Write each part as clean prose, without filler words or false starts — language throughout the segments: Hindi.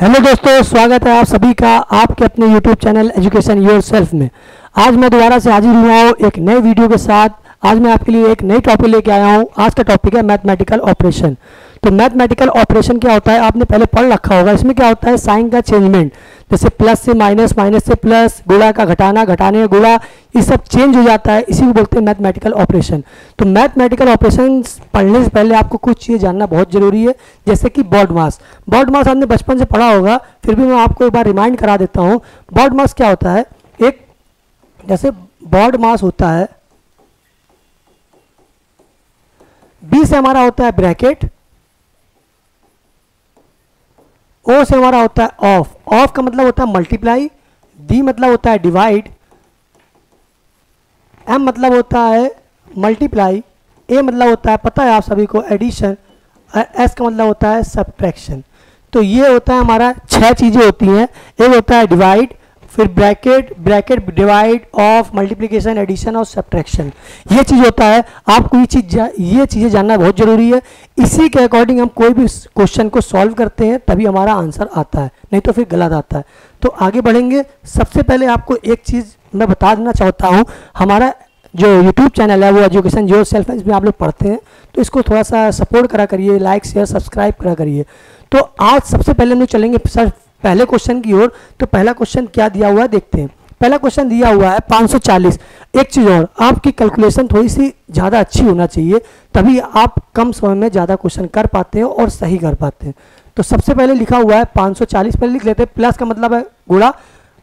हेलो दोस्तों, स्वागत है आप सभी का आपके अपने यूट्यूब चैनल एजुकेशन योरसेल्फ में। आज मैं दोबारा से हाजिर हुआ हूँ एक नए वीडियो के साथ। आज मैं आपके लिए एक नई टॉपिक लेके आया हूँ। आज का टॉपिक है मैथमेटिकल ऑपरेशन। तो मैथमेटिकल ऑपरेशन क्या होता है आपने पहले पढ़ रखा होगा। इसमें क्या होता है, साइन का चेंजमेंट, जैसे प्लस से माइनस, माइनस से प्लस, गुणा का घटाना, घटाने का गुणा, ये सब चेंज हो जाता है। इसी को बोलते हैं मैथमेटिकल ऑपरेशन। तो मैथमेटिकल ऑपरेशन पढ़ने से पहले आपको कुछ चीज़ें जानना बहुत जरूरी है, जैसे कि बॉड मास। बॉड मास आपने बचपन से पढ़ा होगा, फिर भी मैं आपको एक बार रिमाइंड करा देता हूँ। बॉड मास क्या होता है, एक जैसे बॉड मास होता है, बी से हमारा होता है ब्रैकेट, ओ से हमारा होता है ऑफ। ऑफ का मतलब होता है मल्टीप्लाई, डी मतलब होता है डिवाइड, एम मतलब होता है मल्टीप्लाई, ए मतलब होता है, पता है आप सभी को, एडिशन, एस का मतलब होता है सब्ट्रैक्शन। तो ये होता है हमारा 6 चीज़ें होती हैं। एक होता है डिवाइड, फिर bracket, bracket divide, of, multiplication, addition और सब्ट्रैक्शन। ये चीज़ होता है। आपको ये चीज़ें जानना बहुत ज़रूरी है। इसी के अकॉर्डिंग हम कोई भी क्वेश्चन को सॉल्व करते हैं, तभी हमारा आंसर आता है, नहीं तो फिर गलत आता है। तो आगे बढ़ेंगे। सबसे पहले आपको एक चीज़ मैं बता देना चाहता हूँ। हमारा जो यूट्यूब चैनल है वो एजुकेशन योरसेल्फ है, इसमें आप लोग पढ़ते हैं, तो इसको थोड़ा सा सपोर्ट करा करिए, लाइक शेयर सब्सक्राइब करा करिए। तो आज सबसे पहले हम लोग चलेंगे सर पहले क्वेश्चन की ओर। तो पहला क्वेश्चन क्या दिया हुआ है देखते हैं। पहला क्वेश्चन दिया हुआ है 540। एक चीज़ और, आपकी कैलकुलेशन थोड़ी सी ज़्यादा अच्छी होना चाहिए, तभी आप कम समय में ज़्यादा क्वेश्चन कर पाते हैं और सही कर पाते हैं। तो सबसे पहले लिखा हुआ है 540, पहले लिख लेते हैं। प्लस का मतलब है गुणा,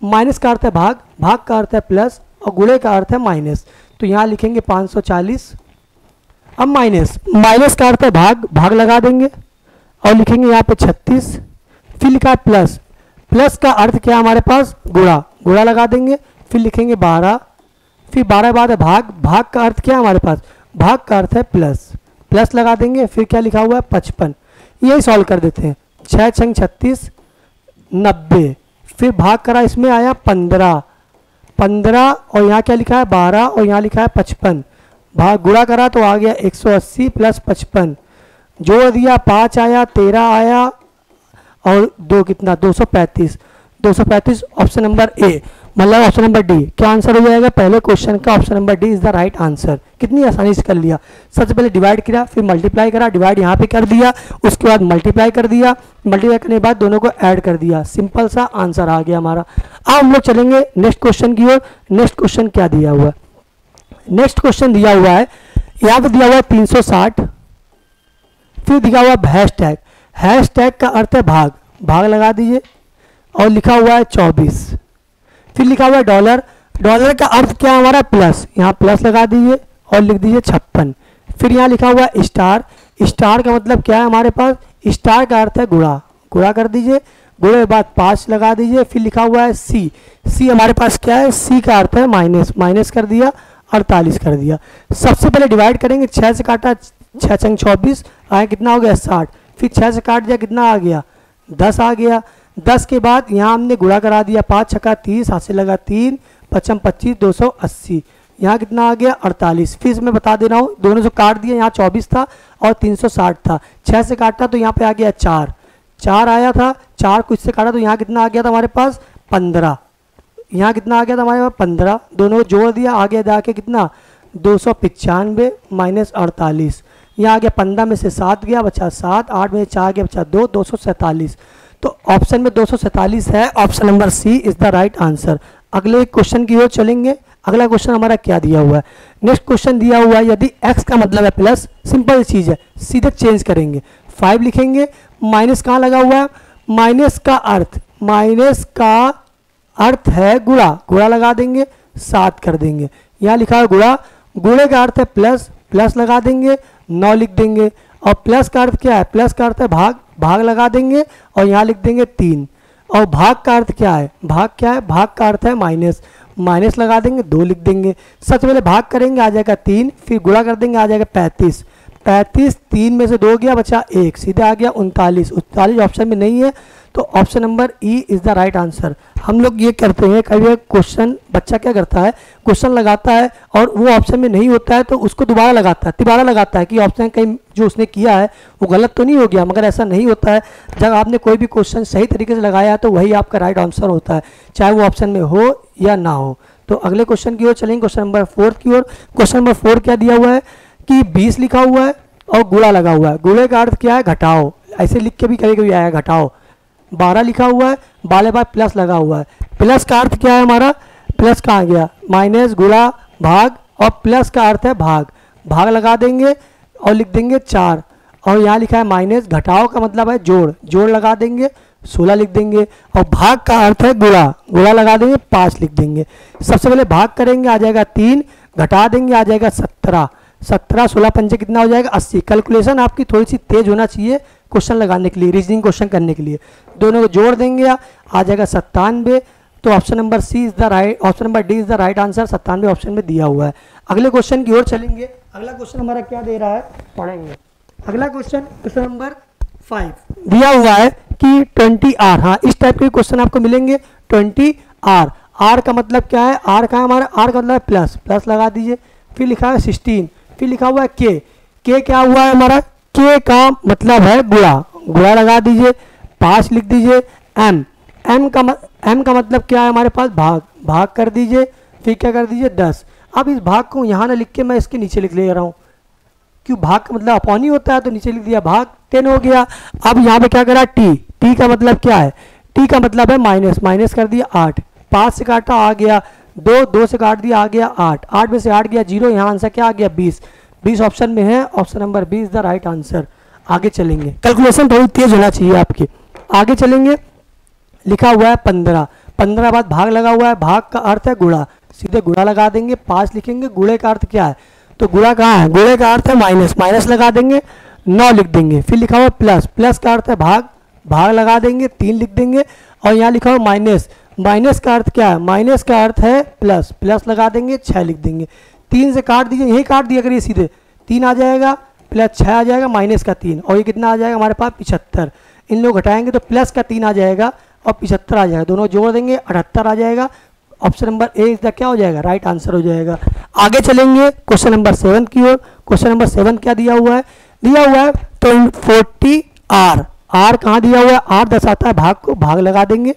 माइनस का अर्थ है भाग, भाग का अर्थ है प्लस और गुणे का अर्थ है माइनस। तो यहाँ लिखेंगे 540। अब माइनस, माइनस का अर्थ है भाग, भाग लगा देंगे और लिखेंगे यहाँ पे 36। फिर लिखा है प्लस, प्लस का अर्थ क्या है हमारे पास, गुणा, गुणा लगा देंगे। फिर लिखेंगे 12, फिर 12 बाद है भाग, भाग का अर्थ क्या है हमारे पास, भाग का अर्थ है प्लस, प्लस लगा देंगे। फिर क्या लिखा हुआ है 55। यही सॉल्व कर देते हैं। 6 छंग 36, 90। फिर भाग करा, इसमें आया 15, 15 और यहाँ क्या लिखा है 12 और यहाँ लिखा है 55। भाग गुणा करा तो आ गया 180 प्लस 55, जोड़ दिया 5 आया, 13 आया और 2 कितना 235। 235 ऑप्शन नंबर ए, मतलब ऑप्शन नंबर डी क्या आंसर हो जाएगा पहले क्वेश्चन का। Option number D is the right answer. कितनी आसानी से कर लिया। सबसे पहले डिवाइड किया, फिर मल्टीप्लाई करा, डिवाइड यहाँ पे कर दिया, उसके बाद मल्टीप्लाई कर दिया, मल्टीप्लाई करने के बाद दोनों को ऐड कर दिया, सिंपल सा आंसर आ गया हमारा। अब हम लोग चलेंगे नेक्स्ट क्वेश्चन की ओर। नेक्स्ट क्वेश्चन क्या दिया हुआ है, नेक्स्ट क्वेश्चन दिया हुआ है, यहाँ पे दिया हुआ है 360। फिर दिया हुआ है हैश टैग, हैश टैग का अर्थ है भाग, भाग लगा दीजिए और लिखा हुआ है 24। फिर लिखा हुआ है डॉलर, डॉलर का अर्थ क्या है हमारा प्लस, यहाँ प्लस लगा दीजिए और लिख दीजिए 56। फिर यहाँ लिखा हुआ है स्टार, स्टार का मतलब क्या है हमारे पास, स्टार का अर्थ है गुणा, गुणा कर दीजिए, गुणे के बाद 5 लगा दीजिए। फिर लिखा हुआ है सी, सी हमारे पास क्या है, सी का अर्थ है माइनस, माइनस कर दिया, 48 कर दिया। सबसे पहले डिवाइड करेंगे, 6 से काटा, 6 छंग 24 आया, कितना हो गया 60। फिर 6 से काट दिया, कितना आ गया 10 आ गया। 10 के बाद यहाँ हमने गुणा करा दिया, 5 छक्का 30, हाथ से लगा 3, 55 25, 280, यहाँ कितना आ गया 48। फिर मैं बता दे रहा हूँ, दोनों से काट दिया, यहाँ 24 था और 360 था। 6 से काटा तो यहाँ पे आ गया 4, 4 आया था, 4 को इससे काटा तो यहाँ कितना आ गया था हमारे पास 15, यहाँ कितना आ गया था हमारे पास 15, दोनों को जोड़ दिया, आगे जाके कितना 295 माइनस 48, यहाँ आ गया 15 में से 7 गया बचा 7, 8 में से 4 गया बचा 2, 247। तो ऑप्शन में 247 है, option number C is the right answer. अगले क्वेश्चन की ओर चलेंगे। अगला क्वेश्चन हमारा क्या दिया हुआ है, नेक्स्ट क्वेश्चन दिया हुआ है, यदि x का मतलब है प्लस, सिंपल चीज़ है, सीधे चेंज करेंगे, 5 लिखेंगे। माइनस कहाँ लगा हुआ है, माइनस का अर्थ, माइनस का अर्थ है गुणा, गुणा लगा देंगे, 7 कर देंगे। यहाँ लिखा है गुणा, गुणे का अर्थ है प्लस, प्लस लगा देंगे, 9 लिख देंगे। और प्लस का अर्थ क्या है, प्लस का अर्थ है भाग, भाग लगा देंगे और यहाँ लिख देंगे 3। और भाग का अर्थ क्या है, भाग क्या है, भाग का अर्थ है माइनस, माइनस लगा देंगे, 2 लिख देंगे। सबसे पहले भाग करेंगे, आ जाएगा 3, फिर गुणा कर देंगे, आ जाएगा 35, 35 3 में से 2 गया बचा 1, सीधे आ गया 39, 39 ऑप्शन में नहीं है तो option number E is the right answer. हम लोग ये करते हैं, कभी क्वेश्चन बच्चा क्या करता है, क्वेश्चन लगाता है और वो ऑप्शन में नहीं होता है तो उसको दोबारा लगाता है कि ऑप्शन कहीं जो उसने किया है वो गलत तो नहीं हो गया, मगर ऐसा नहीं होता है। जब आपने कोई भी क्वेश्चन सही तरीके से लगाया है तो वही आपका राइट आंसर होता है, चाहे वो ऑप्शन में हो या ना हो। तो अगले क्वेश्चन की ओर चलेंगे, क्वेश्चन नंबर 4 की ओर। क्वेश्चन नंबर 4 क्या दिया हुआ है कि 20 लिखा हुआ है और गुणा लगा हुआ है। गुणे का अर्थ क्या है, घटाओ, ऐसे लिख के भी कभी कभी आया घटाओ। 12 लिखा हुआ है, 12 बाद प्लस लगा हुआ है। प्लस का अर्थ क्या है हमारा, प्लस कहाँ गया, माइनस गुणा भाग, और प्लस का अर्थ है भाग, भाग लगा देंगे और लिख देंगे 4, और यहाँ लिखा है माइनस, घटाओ का मतलब है जोड़, जोड़ लगा देंगे 16 लिख देंगे, और भाग का अर्थ है गुणा, गुणा लगा देंगे 5 लिख देंगे। सबसे पहले भाग करेंगे, आ जाएगा 3, घटा देंगे आ जाएगा 17, 17 16 पंजे कितना हो जाएगा 80। कैलकुलेशन आपकी थोड़ी सी तेज होना चाहिए क्वेश्चन लगाने के लिए, रीजनिंग क्वेश्चन करने के लिए। दोनों को जोड़ देंगे आ जाएगा 97। तो option number C is the right, option number D is the right answer, 97 option में दिया हुआ है। अगले क्वेश्चन की ओर चलेंगे। अगला क्वेश्चन हमारा क्या दे रहा है, पढ़ेंगे। अगला क्वेश्चन, क्वेश्चन नंबर 5 दिया हुआ है कि 20R, हाँ इस टाइप के क्वेश्चन आपको मिलेंगे। 20R, आर का मतलब क्या है, आर का हमारा, आर का मतलब है प्लस, प्लस लगा दीजिए। फिर लिखा है 16, फिर लिखा हुआ है के क्या हुआ है हमारा, के का मतलब है गुणा, गुणा लगा दीजिए, 5 लिख दीजिए। एम का मतलब क्या है हमारे पास, भाग, भाग कर दीजिए। फिर क्या कर दीजिए 10। अब इस भाग को यहाँ ना लिख के मैं इसके नीचे लिख ले रहा हूँ, क्यों, भाग का मतलब अपॉन ही होता है, तो नीचे लिख दिया, भाग 10 हो गया। अब यहाँ पे क्या करा, टी का मतलब क्या है, टी का मतलब है माइनस, माइनस कर दिया 8, 5 से काटा आ गया 2, 2 से काट दिया आ गया 8, 8 में से 8 गया 0, यहाँ आंसर क्या आ गया 20, 20 ऑप्शन में है, option number 20 the right answer. आगे चलेंगे, कैलकुलेशन थोड़ी तेज होना चाहिए आपकी। आगे चलेंगे, लिखा हुआ है 15, 15 बाद भाग लगा हुआ है, भाग का अर्थ है गुणा, सीधे गुणा लगा देंगे, 5 लिखेंगे। गुणे का अर्थ क्या है, तो गुणा कहाँ है, गुणे का अर्थ है माइनस, माइनस लगा देंगे, 9 लिख देंगे। फिर लिखा हुआ प्लस, प्लस का अर्थ है भाग, भाग लगा देंगे, 3 लिख देंगे। और यहाँ लिखा हुआ माइनस, माइनस का अर्थ क्या है, माइनस का अर्थ है प्लस, प्लस लगा देंगे, 6 लिख देंगे। 3 से काट दीजिए, यही काट दिया करिए सीधे, 3 आ जाएगा प्लस 6 आ जाएगा माइनस का 3, और ये कितना आ जाएगा हमारे पास 75। इन लोग घटाएंगे तो प्लस का 3 आ जाएगा और 75 आ जाएगा, दोनों जोड़ देंगे 78 आ जाएगा। Option number A is the क्या हो जाएगा, राइट आंसर हो जाएगा। आगे चलेंगे क्वेश्चन नंबर 7 की ओर। क्वेश्चन नंबर 7 क्या दिया हुआ है, दिया हुआ है तो 40R, आर कहाँ दिया हुआ है, आर दर्शाता है भाग को, भाग लगा देंगे।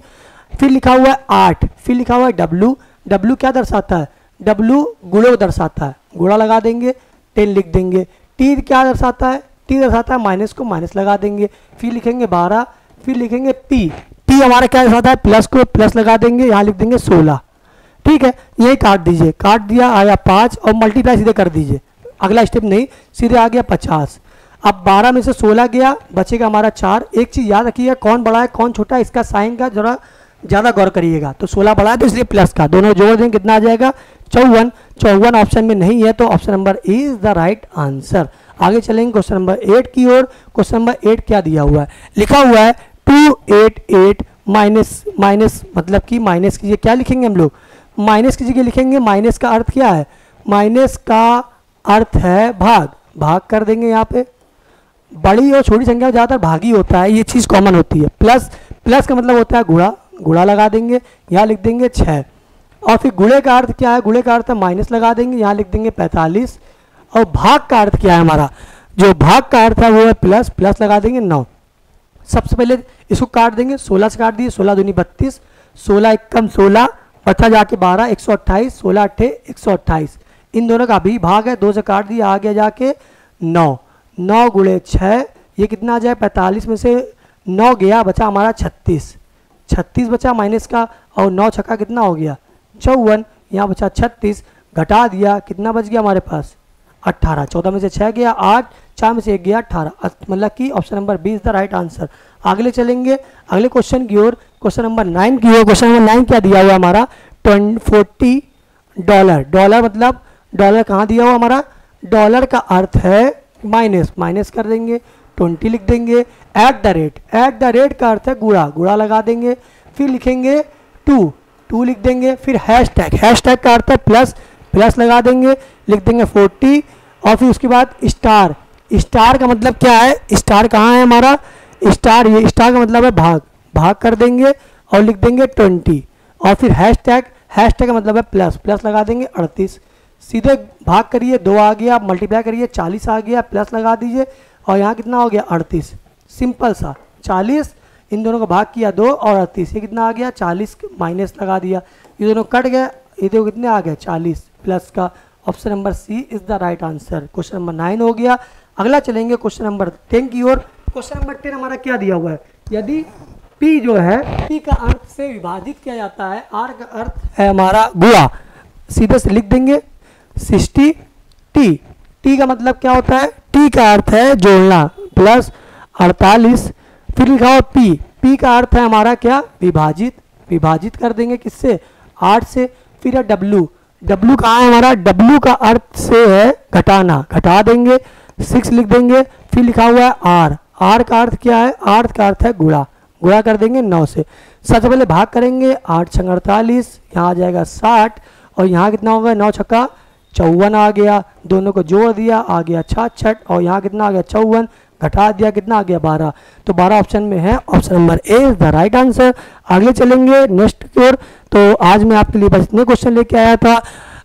फिर लिखा हुआ है 8, फिर लिखा हुआ है डब्लू, डब्लू क्या दर्शाता है, डब्लू गुणा दर्शाता है, गुणा लगा देंगे, 10 लिख देंगे। टी क्या दर्शाता है, टी दर्शाता है माइनस को, माइनस लगा देंगे। फिर लिखेंगे 12, फिर लिखेंगे पी, पी हमारा क्या दर्शाता है, प्लस को, प्लस लगा देंगे, यहाँ लिख देंगे 16, ठीक है। यही काट दीजिए, काट दिया आया 5 और मल्टीप्लाई सीधे कर दीजिए, अगला स्टेप नहीं, सीधे आ गया 50। अब 12 में से 16 गया, बचेगा हमारा 4। एक चीज़ याद रखिएगा, कौन बड़ा है कौन छोटा है, इसका साइन का जरा ज़्यादा गौर करिएगा। तो 16 बड़ा है तो इसलिए प्लस का, दोनों जोड़ देंगे कितना आ जाएगा 54, 54 ऑप्शन में नहीं है, तो option number A is the right answer. आगे चलेंगे क्वेश्चन नंबर 8 की ओर। क्वेश्चन नंबर 8 क्या दिया हुआ है, लिखा हुआ है 288 माइनस, माइनस मतलब कि माइनस कीजिए, क्या लिखेंगे हम लोग, माइनस की जगह लिखेंगे, माइनस का अर्थ क्या है, माइनस का अर्थ है भाग, भाग कर देंगे। यहाँ पे बड़ी और छोटी संख्या में ज़्यादातर भाग ही होता है, ये चीज़ कॉमन होती है। प्लस, प्लस का मतलब होता है गुणा, गुणा लगा देंगे, यहाँ लिख देंगे 6। और फिर गुणे का अर्थ क्या है, गुणे का अर्थ है माइनस लगा देंगे, यहाँ लिख देंगे 45। और भाग का अर्थ क्या है हमारा, जो भाग का अर्थ है वो है प्लस, प्लस लगा देंगे 9। सबसे पहले इसको काट देंगे, 16 से काट दिए, 16 दूनी 32, 16 एकम 16, बचा जाके 12, 128, 16 अट्ठे 128, इन दोनों का भी भाग है, 2 से काट दिया, आ गया जाके 9, 9 गुणे 6, ये कितना आ जाए 45 में से 9 गया, बचा हमारा 36, 36 बचा माइनस का, और 9 छक्का कितना हो गया 54, यहाँ बचा 36, घटा दिया कितना बच गया हमारे पास 18, 14 में से 6 गया 8, 4 में से 1 गया 18, मतलब कि option number 20 the right answer. अगले चलेंगे अगले क्वेश्चन की ओर, क्वेश्चन नंबर 9 की ओर। क्वेश्चन नंबर 9 क्या दिया हुआ हमारा, $40, डॉलर मतलब डॉलर कहाँ दिया हुआ हमारा, डॉलर का अर्थ है माइनस, माइनस कर देंगे, 20 लिख देंगे। एट द रेट का अर्थ है गुणा, गुणा लगा देंगे। फिर लिखेंगे 2, 2 लिख देंगे। फिर हैशटैग, हैशटैग का अर्थ है प्लस, प्लस लगा देंगे, लिख देंगे 40। और फिर उसके बाद स्टार, स्टार का मतलब क्या है, स्टार कहाँ है हमारा, स्टार, ये स्टार का मतलब है भाग, भाग कर देंगे और लिख देंगे 20 और फिर हैशटैग का मतलब है प्लस, प्लस लगा देंगे 38। सीधे भाग करिए 2 आ गया, मल्टीप्लाई करिए 40 आ गया, प्लस लगा दीजिए और यहाँ कितना हो गया 38। सिंपल सा 40 इन दोनों का भाग किया 2 और 38, ये कितना आ गया 40 माइनस लगा दिया, ये दोनों कट गए, ये देखो कितने आ गए 40 प्लस का। Option number C is the right answer. Question number 9 हो गया। अगला चलेंगे क्वेश्चन नंबर 10 की ओर। क्वेश्चन नंबर 10 हमारा क्या दिया हुआ है, यदि P जो है P का अर्थ से विभाजित किया जाता है, R का अर्थ है हमारा गुणा, सीधे से लिख देंगे 60 T का मतलब क्या होता है, T का अर्थ है जोड़ना, प्लस 48 फिर लिखा हो P का अर्थ है हमारा क्या विभाजित, विभाजित कर देंगे किससे 8 से। फिर है W कहाँ है हमारा, W का अर्थ से है घटाना, घटा देंगे 6 लिख देंगे। फिर लिखा हुआ है R का अर्थ क्या है, R का अर्थ है गुणा, गुणा कर देंगे 9 से। सबसे पहले भाग करेंगे 8 छंग 48, यहाँ आ जाएगा 60 और यहाँ कितना होगा 9 छक्का 54 आ गया, दोनों को जोड़ दिया आ गया 66 और यहाँ कितना आ गया 54, घटा दिया कितना आ गया 12। तो 12 ऑप्शन में है, option number A is the right answer. आगे चलेंगे नेक्स्ट की ओर। तो आज मैं आपके लिए बस इतने क्वेश्चन लेके आया था।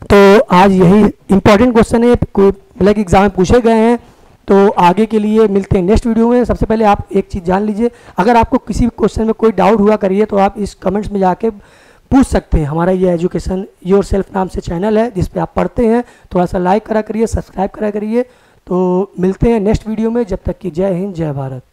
तो आज यही इंपॉर्टेंट क्वेश्चन है, ब्लैक एग्जाम में पूछे गए हैं। तो आगे के लिए मिलते हैं नेक्स्ट वीडियो में। सबसे पहले आप एक चीज़ जान लीजिए, अगर आपको किसी भी क्वेश्चन में कोई डाउट हुआ करिए तो आप इस कमेंट्स में जाके पूछ सकते हैं। हमारा ये एजुकेशन योर सेल्फ नाम से चैनल है जिस पे आप पढ़ते हैं। थोड़ा सा लाइक करा करिए, सब्सक्राइब करा करिए। तो मिलते हैं नेक्स्ट वीडियो में, जब तक कि जय हिंद जय भारत।